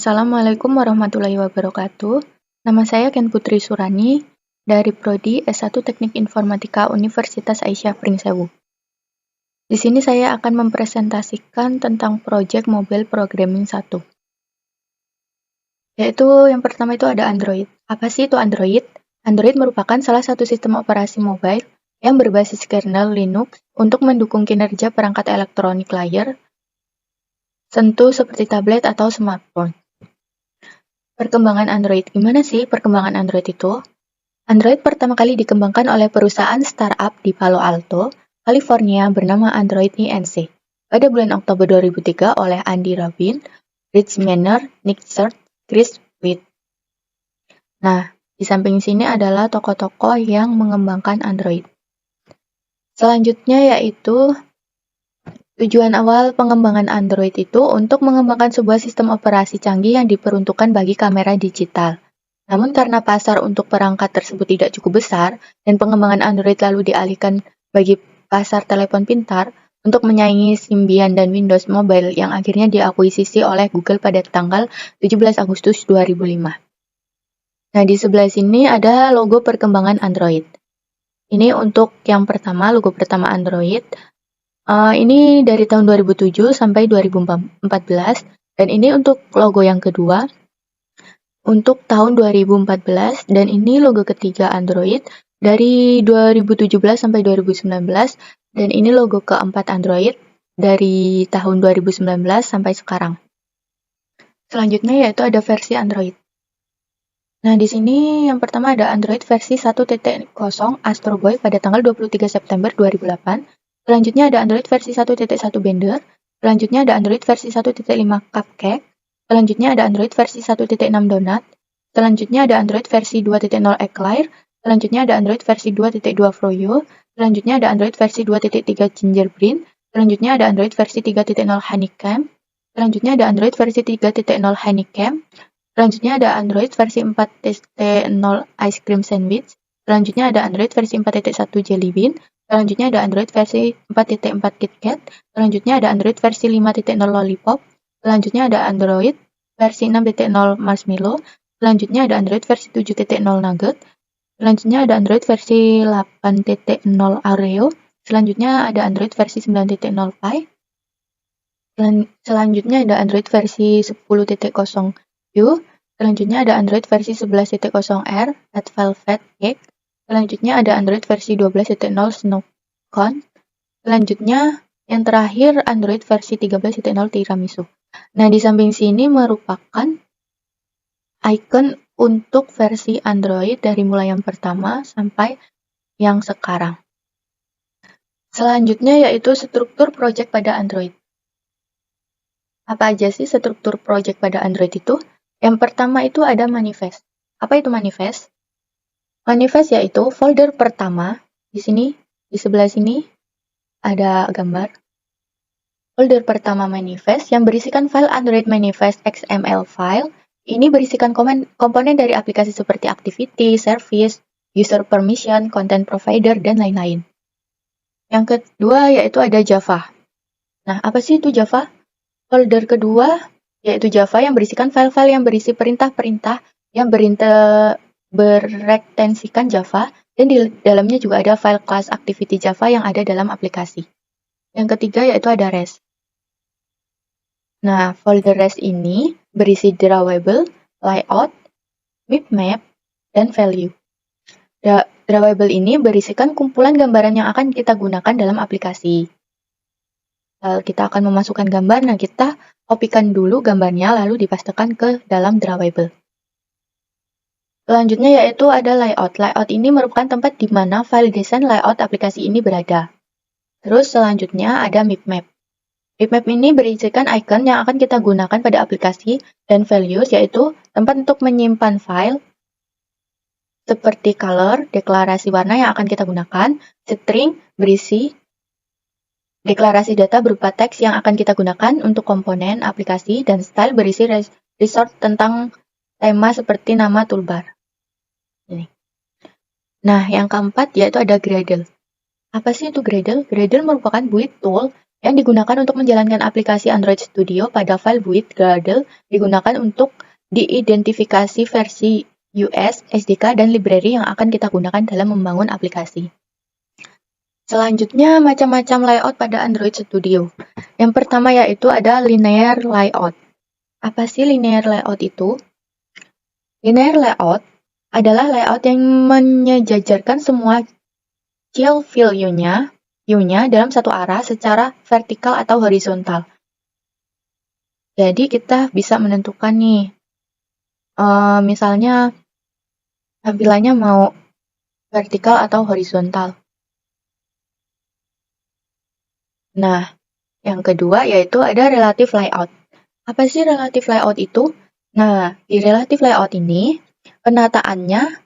Assalamualaikum warahmatullahi wabarakatuh. Nama saya Ken Putri Surani dari Prodi S1 Teknik Informatika Universitas Aisyah Pringsewu. Di sini saya akan mempresentasikan tentang proyek Mobile Programming 1. Yaitu yang pertama itu ada Android. Apa sih itu Android? Android merupakan salah satu sistem operasi mobile yang berbasis kernel Linux untuk mendukung kinerja perangkat elektronik layar sentuh seperti tablet atau smartphone. Perkembangan Android. Gimana sih perkembangan Android itu? Android pertama kali dikembangkan oleh perusahaan startup di Palo Alto, California bernama Android Inc. pada bulan Oktober 2003 oleh Andy Rubin, Rich Manner, Nick Church, Chris Witt. Nah, di samping sini adalah tokoh-tokoh yang mengembangkan Android. Selanjutnya yaitu tujuan awal pengembangan Android itu untuk mengembangkan sebuah sistem operasi canggih yang diperuntukkan bagi kamera digital. Namun karena pasar untuk perangkat tersebut tidak cukup besar dan pengembangan Android lalu dialihkan bagi pasar telepon pintar untuk menyaingi Symbian dan Windows Mobile yang akhirnya diakuisisi oleh Google pada tanggal 17 Agustus 2005. Nah, di sebelah sini ada logo perkembangan Android. Ini untuk yang pertama, logo pertama Android. Ini dari tahun 2007 sampai 2014, dan ini untuk logo yang kedua untuk tahun 2014, dan ini logo ketiga Android dari 2017 sampai 2019, dan ini logo keempat Android dari tahun 2019 sampai sekarang. Selanjutnya yaitu ada versi Android. Nah, di sini yang pertama ada Android versi 1.0 Astro Boy pada tanggal 23 September 2008. Selanjutnya ada Android versi 1.1 Bender. Selanjutnya ada Android versi 1.5 Cupcake. Selanjutnya ada Android versi 1.6 Donut. Selanjutnya ada Android versi 2.0 Eclair. Selanjutnya ada Android versi 2.2 Froyo. Selanjutnya ada Android versi 2.3 Gingerbread. Selanjutnya ada Android versi 3.0 Honeycomb. Selanjutnya ada Android versi 3.0 Honeycomb. Selanjutnya ada Android versi 4.0 Ice Cream Sandwich. Selanjutnya ada Android versi 4.1 Jelly Bean. Selanjutnya ada Android versi 4.4 KitKat. Selanjutnya ada Android versi 5.0 Lollipop. Selanjutnya ada Android versi 6.0 Marshmallow. Selanjutnya ada Android versi 7.0 Nugget. Selanjutnya ada Android versi 8.0 Oreo. Selanjutnya ada Android versi 9.0 Pie. Selanjutnya ada Android versi 10.0 U. Selanjutnya ada Android versi 11.0 R, Red Velvet Cake. Selanjutnya ada Android versi 12.0 Snowcone. Selanjutnya yang terakhir Android versi 13.0 Tiramisu. Nah, di samping sini merupakan icon untuk versi Android dari mulai yang pertama sampai yang sekarang. Selanjutnya yaitu struktur project pada Android. Apa aja sih struktur project pada Android itu? Yang pertama itu ada manifest. Apa itu manifest? Manifest yaitu folder pertama. Di sini, di sebelah sini ada gambar. Folder pertama manifest yang berisikan file Android manifest XML file. Ini berisikan komponen dari aplikasi seperti activity, service, user permission, content provider, dan lain-lain. Yang kedua yaitu ada Java. Nah, apa sih itu Java? Folder kedua yaitu Java yang berisikan file-file yang berisi perintah-perintah yang berekstensikan Java, dan di dalamnya juga ada file class activity Java yang ada dalam aplikasi. Yang ketiga yaitu ada REST. Nah, folder REST ini berisi drawable, layout, bitmap, dan value. Drawable ini berisikan kumpulan gambaran yang akan kita gunakan dalam aplikasi. Kita akan memasukkan gambar, nah kita copykan dulu gambarnya lalu dipastekan ke dalam drawable. Selanjutnya yaitu ada layout. Layout ini merupakan tempat di mana file desain layout aplikasi ini berada. Terus selanjutnya ada bitmap. Bitmap ini berisikan icon yang akan kita gunakan pada aplikasi, dan values yaitu tempat untuk menyimpan file seperti color, deklarasi warna yang akan kita gunakan, string berisi deklarasi data berupa teks yang akan kita gunakan untuk komponen aplikasi, dan style berisi resort tentang tema seperti nama toolbar. Ini. Nah, yang keempat yaitu ada Gradle. Apa sih itu Gradle? Gradle merupakan build tool yang digunakan untuk menjalankan aplikasi Android Studio pada file with Gradle digunakan untuk diidentifikasi versi US, SDK, dan library yang akan kita gunakan dalam membangun aplikasi. Selanjutnya, macam-macam layout pada Android Studio. Yang pertama yaitu ada linear layout. Apa sih linear layout itu? Linear layout adalah layout yang menyejajarkan semua child view-nya dalam satu arah secara vertikal atau horizontal. Jadi kita bisa menentukan nih, misalnya tampilannya mau vertikal atau horizontal. Nah, yang kedua yaitu ada relative layout. Apa sih relative layout itu? Nah, di relative layout ini, penataannya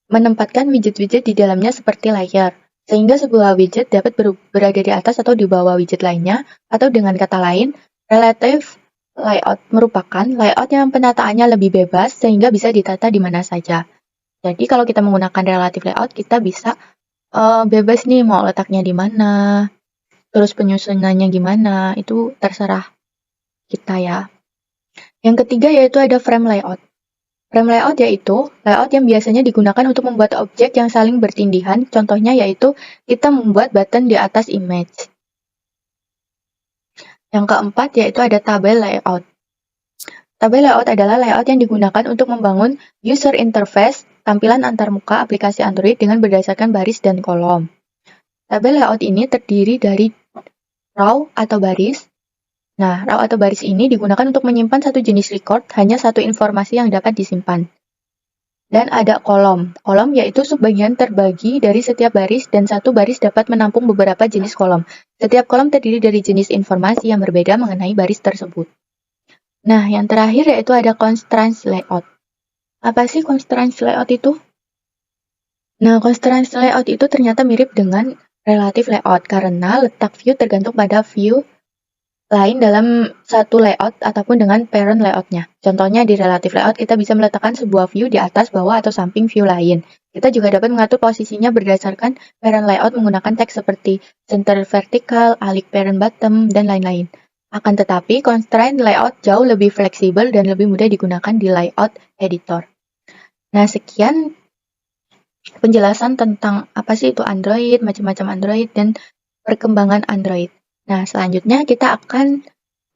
menempatkan widget-widget di dalamnya seperti layar, sehingga sebuah widget dapat berada di atas atau di bawah widget lainnya, atau dengan kata lain, relative layout merupakan layout yang penataannya lebih bebas, sehingga bisa ditata di mana saja. Jadi kalau kita menggunakan relative layout, kita bisa bebas nih mau letaknya di mana, terus penyusunannya gimana, itu terserah kita ya. Yang ketiga yaitu ada frame layout. Frame layout yaitu layout yang biasanya digunakan untuk membuat objek yang saling bertindihan. Contohnya yaitu kita membuat button di atas image. Yang keempat yaitu ada tabel layout. Tabel layout adalah layout yang digunakan untuk membangun user interface, tampilan antarmuka aplikasi Android dengan berdasarkan baris dan kolom. Tabel layout ini terdiri dari row atau baris. Nah, row atau baris ini digunakan untuk menyimpan satu jenis record, hanya satu informasi yang dapat disimpan. Dan ada kolom. Kolom yaitu subbagian terbagi dari setiap baris dan satu baris dapat menampung beberapa jenis kolom. Setiap kolom terdiri dari jenis informasi yang berbeda mengenai baris tersebut. Nah, yang terakhir yaitu ada constraints layout. Apa sih constraints layout itu? Nah, constraints layout itu ternyata mirip dengan relative layout karena letak view tergantung pada view lain dalam satu layout ataupun dengan parent layoutnya. Contohnya di relative layout kita bisa meletakkan sebuah view di atas, bawah, atau samping view lain. Kita juga dapat mengatur posisinya berdasarkan parent layout menggunakan teks seperti center vertical, alik parent bottom, dan lain-lain. Akan tetapi, constraint layout jauh lebih fleksibel dan lebih mudah digunakan di layout editor. Nah, sekian penjelasan tentang apa sih itu Android, macam-macam Android, dan perkembangan Android. Nah, selanjutnya kita akan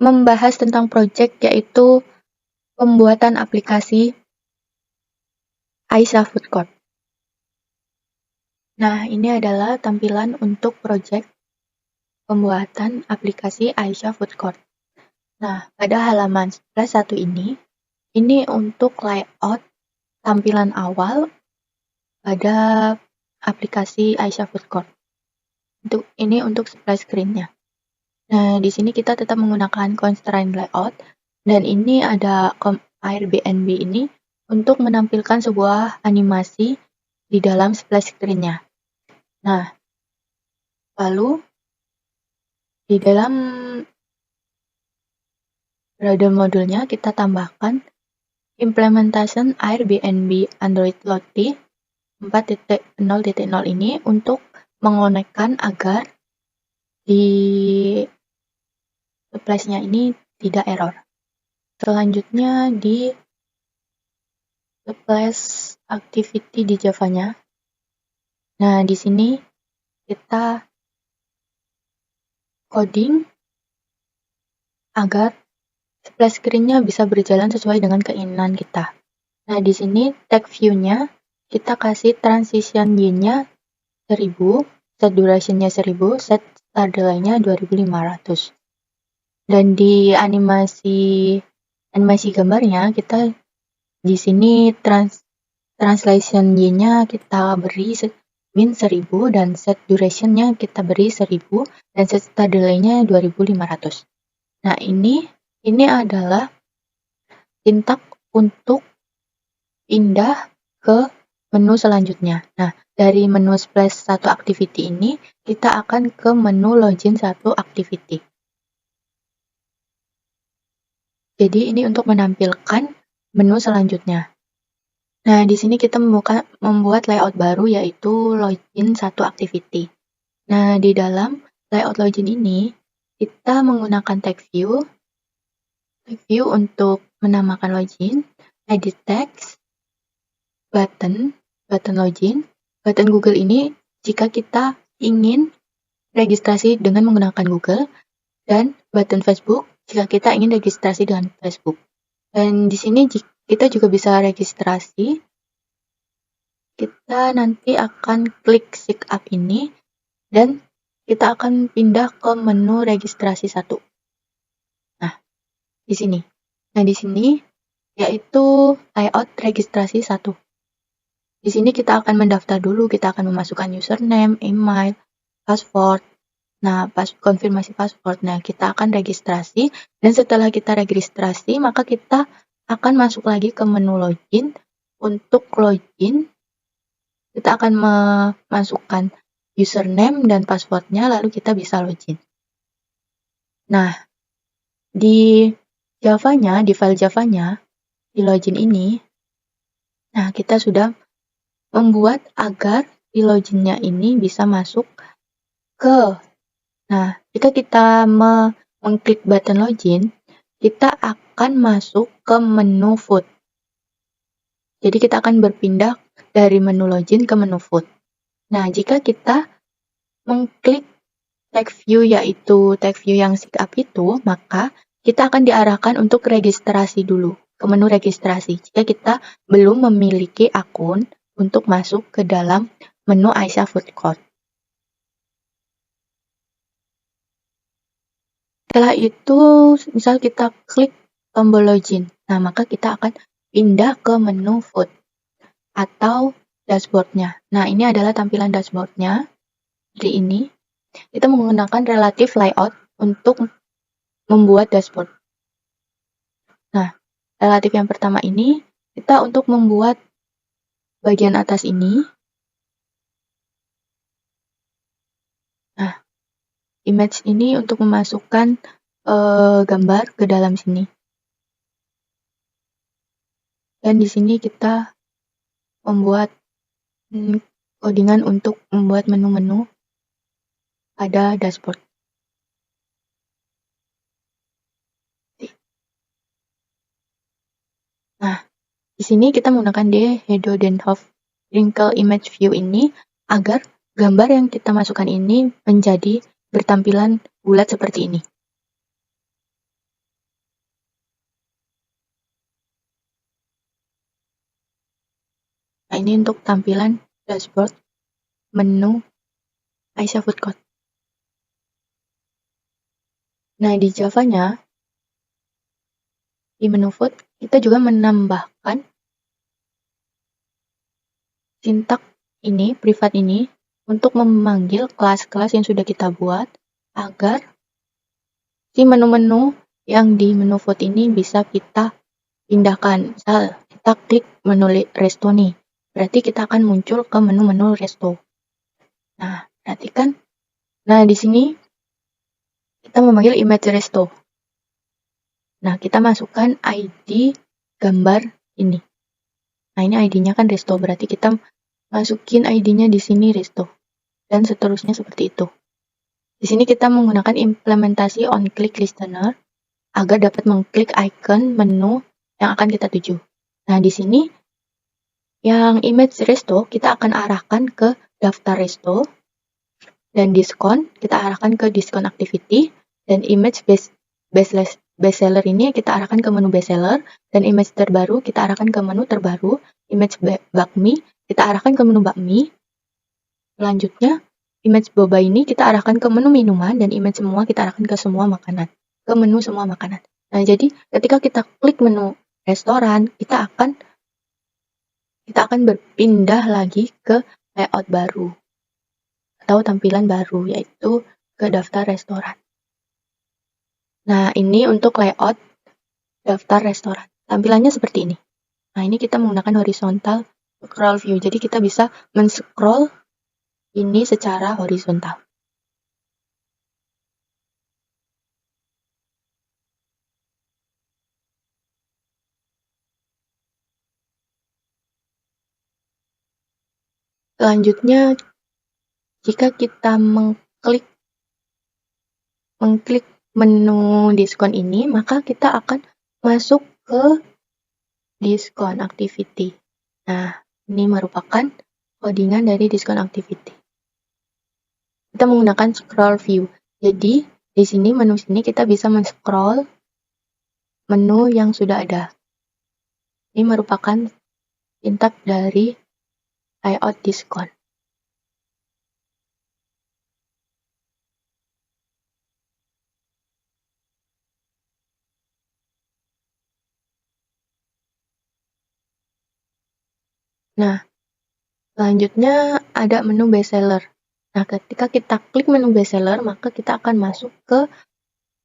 membahas tentang project yaitu pembuatan aplikasi Aisyah Food Court. Nah, ini adalah tampilan untuk project pembuatan aplikasi Aisyah Food Court. Nah, pada halaman 11.1 ini untuk layout tampilan awal pada aplikasi Aisyah Food Court. Ini untuk splash screen-nya. Nah, di sini kita tetap menggunakan constraint layout, dan ini ada Airbnb ini untuk menampilkan sebuah animasi di dalam splash screen-nya. Nah, lalu di dalam Gradle modulnya kita tambahkan implementation Airbnb Android Lottie 4.0.0 ini untuk mengonekkan agar di splash-nya ini tidak error. Selanjutnya di splash activity di Java-nya. Nah, di sini kita coding agar splash screen-nya bisa berjalan sesuai dengan keinginan kita. Nah, di sini tag view-nya kita kasih transition Y-nya 1000, set duration-nya 1000, set start delay-nya 2500. Dan di animasi gambarnya kita di sini translation Y-nya kita beri min 1000 dan set duration-nya kita beri 1000 dan set start delay-nya 2500. Nah, ini adalah tintak untuk pindah ke menu selanjutnya. Nah, dari menu splash 1 activity ini kita akan ke menu login 1 activity. Jadi ini untuk menampilkan menu selanjutnya. Nah, di sini kita membuat layout baru yaitu login 1 activity. Nah, di dalam layout login ini kita menggunakan text view untuk menamakan login, edit text, button login, button Google ini jika kita ingin registrasi dengan menggunakan Google, dan button Facebook jika kita ingin registrasi dengan Facebook. Dan di sini kita juga bisa registrasi. Kita nanti akan klik sign up ini dan kita akan pindah ke menu registrasi 1. Nah, di sini. Nah, di sini yaitu layout registrasi 1. Di sini kita akan mendaftar dulu, kita akan memasukkan username, email, password. Nah, konfirmasi password. Nah, kita akan registrasi dan setelah kita registrasi, maka kita akan masuk lagi ke menu login. Untuk login, kita akan memasukkan username dan passwordnya, lalu kita bisa login. Nah, di Java-nya, di file Java-nya, di login ini, nah kita sudah membuat agar di login-nya ini bisa masuk ke, nah jika kita mengklik button login, kita akan masuk ke menu food. Jadi kita akan berpindah dari menu login ke menu food. Nah, jika kita mengklik text view, yaitu text view yang sign up itu, maka kita akan diarahkan untuk registrasi dulu ke menu registrasi. Jika kita belum memiliki akun untuk masuk ke dalam menu Aisyah Food Court. Setelah itu, misal kita klik tombol login, nah maka kita akan pindah ke menu food atau dashboard-nya. Nah, ini adalah tampilan dashboard-nya. Seperti ini. Kita menggunakan relative layout untuk membuat dashboard. Nah, relatif yang pertama ini, kita untuk membuat bagian atas ini. Nah, image ini untuk memasukkan gambar ke dalam sini. Dan di sini kita membuat codingan untuk membuat menu-menu pada dashboard. Nah, di sini kita menggunakan Hedo Denhoff Wrinkle Image View ini agar gambar yang kita masukkan ini menjadi bertampilan bulat seperti ini. Nah, ini untuk tampilan dashboard menu Aisyah Food Court. Nah, di Java-nya, di menu food, kita juga menambahkan sintak ini, privat ini, untuk memanggil kelas-kelas yang sudah kita buat agar si menu-menu yang di menu food ini bisa kita pindahkan. Misal, kita klik menu resto nih, berarti kita akan muncul ke menu-menu resto. Nah, perhatikan. Nah, di sini kita memanggil image resto. Nah, kita masukkan ID gambar ini. Nah, ini ID-nya kan resto, berarti kita masukin ID-nya di sini resto. Dan seterusnya seperti itu. Di sini kita menggunakan implementasi on-click listener agar dapat mengklik icon menu yang akan kita tuju. Nah, di sini yang image resto kita akan arahkan ke daftar resto, dan diskon kita arahkan ke diskon activity, dan image bestseller ini kita arahkan ke menu bestseller, dan image terbaru kita arahkan ke menu terbaru, image bakmi kita arahkan ke menu bakmi. Selanjutnya, image boba ini kita arahkan ke menu minuman, dan image semua kita arahkan ke semua makanan, ke menu semua makanan. Nah, jadi ketika kita klik menu restoran, kita akan berpindah lagi ke layout baru atau tampilan baru, yaitu ke daftar restoran. Nah, ini untuk layout daftar restoran. Tampilannya seperti ini. Nah, ini kita menggunakan horizontal scroll view. Jadi kita bisa men-scroll ini secara horizontal. Selanjutnya, jika kita mengklik mengklik menu diskon ini, maka kita akan masuk ke diskon activity. Nah, ini merupakan codingan dari diskon activity. Kita menggunakan scroll view. Jadi, di sini menu sini kita bisa men-scroll menu yang sudah ada. Ini merupakan sintak dari layout diskon. Nah, selanjutnya ada menu bestseller. Nah, ketika kita klik menu bestseller, maka kita akan masuk ke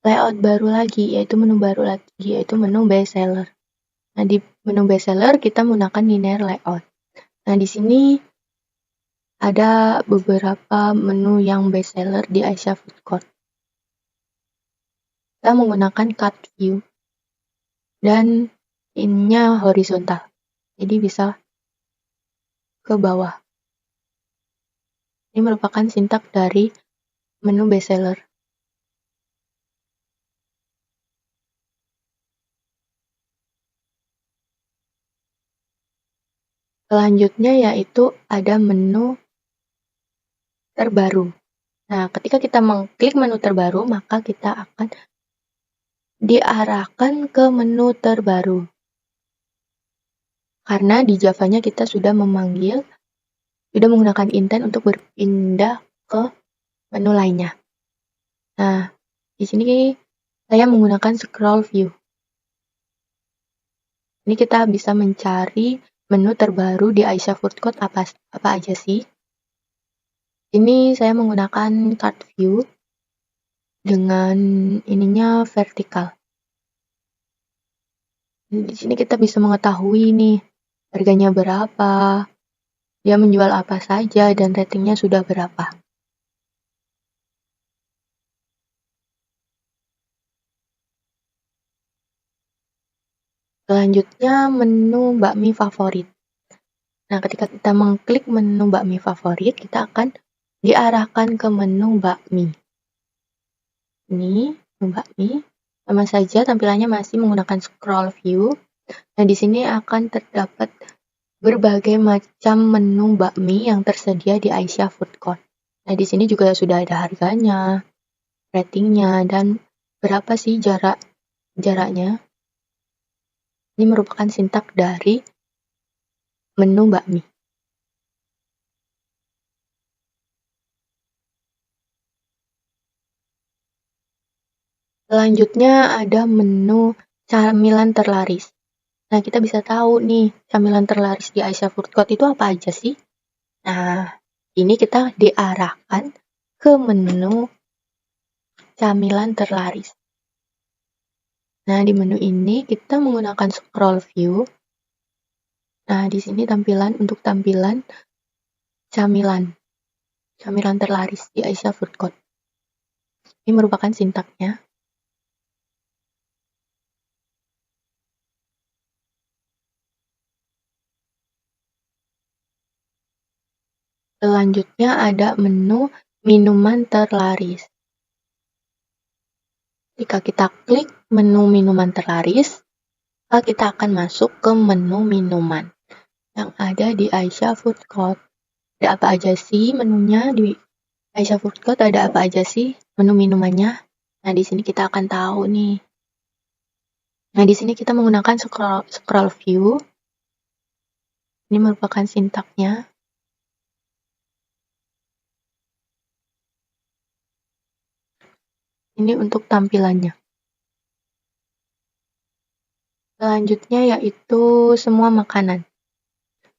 layout baru lagi, yaitu menu baru lagi, yaitu menu bestseller. Nah, di menu bestseller kita menggunakan linear layout. Nah, di sini ada beberapa menu yang bestseller di Aisyah Food Court. Kita menggunakan cut view dan ininya horizontal. Jadi bisa ke bawah. Ini merupakan sintak dari menu bestseller. Selanjutnya yaitu ada menu terbaru. Nah, ketika kita mengklik menu terbaru, maka kita akan diarahkan ke menu terbaru. Karena di Java-nya kita sudah menggunakan intent untuk berpindah ke menu lainnya. Nah, di sini saya menggunakan scroll view. Ini kita bisa mencari menu terbaru di Aisyah Food Court apa aja sih. Ini saya menggunakan card view dengan ininya vertikal. Di sini kita bisa mengetahui nih harganya berapa, dia menjual apa saja, dan ratingnya sudah berapa. Selanjutnya menu bakmi favorit. Nah, ketika kita mengklik menu bakmi favorit, kita akan diarahkan ke menu bakmi. Ini menu bakmi, sama saja tampilannya masih menggunakan scroll view. Nah, di sini akan terdapat berbagai macam menu bakmi yang tersedia di Aisyah Food Court. Nah, di sini juga sudah ada harganya, ratingnya, dan berapa sih jaraknya. Ini merupakan sintak dari menu bakmi. Selanjutnya ada menu camilan terlaris. Nah, kita bisa tahu nih, camilan terlaris di Aisyah Food Court itu apa aja sih? Nah, ini kita diarahkan ke menu camilan terlaris. Nah, di menu ini kita menggunakan scroll view. Nah, di sini tampilan camilan terlaris di Aisyah Food Court. Ini merupakan sintaknya. Selanjutnya ada menu minuman terlaris. Jika kita klik menu minuman terlaris, maka kita akan masuk ke menu minuman yang ada di Aisyah Food Court. Ada apa aja sih menunya di Aisyah Food Court? Ada apa aja sih menu minumannya? Nah, di sini kita akan tahu nih. Nah, di sini kita menggunakan scroll view. Ini merupakan sintaknya. Ini untuk tampilannya. Selanjutnya yaitu semua makanan.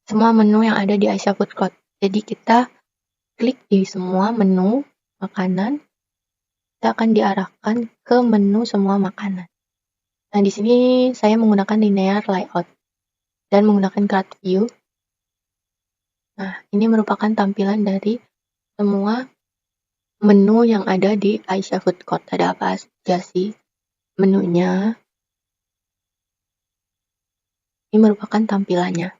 Semua menu yang ada di Aisyah Food Court. Jadi kita klik di semua menu makanan, kita akan diarahkan ke menu semua makanan. Nah, di sini saya menggunakan linear layout dan menggunakan card view. Nah, ini merupakan tampilan dari semua menu yang ada di Aisyah Food Court. Ada apa aja sih menunya? Ini merupakan tampilannya.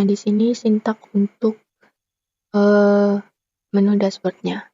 Nah, di sini sintak untuk menu dashboard-nya.